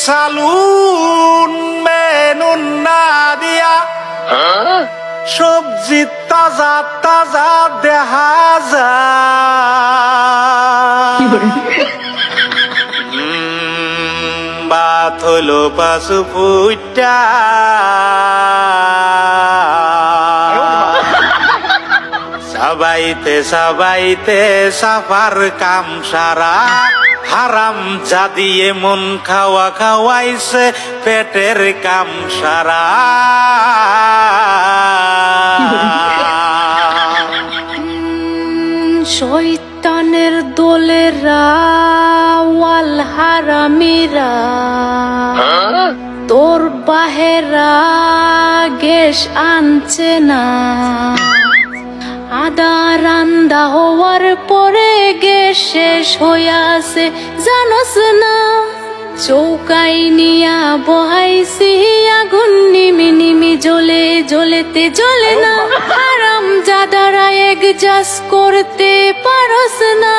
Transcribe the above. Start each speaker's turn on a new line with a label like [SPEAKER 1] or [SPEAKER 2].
[SPEAKER 1] সালুন মেনুন না দিয়া সবজি তাজা তাজা দেখা যায় বাত হলো পাশু ফুটা সবাইতে সবাইতে সাফার কাম সারা হারাম জাদিয়ে মন খাওয়া খাওয়াইছে পেটের কাম সারা
[SPEAKER 2] শয়তানের দোলেরা ওয়াল হারামিরা তোর বাহেরা গ্যাস আনছে না আদা রান্দা হওয়ার পরে গ্যাস শেষ হইয়াছে জানোস না চৌকাই নিয়া বহাইছি আগুন নিমি নিমি জ্বলে জ্বলেতে জ্বলে না হারাম জাদারা এগজাস করতে পারস না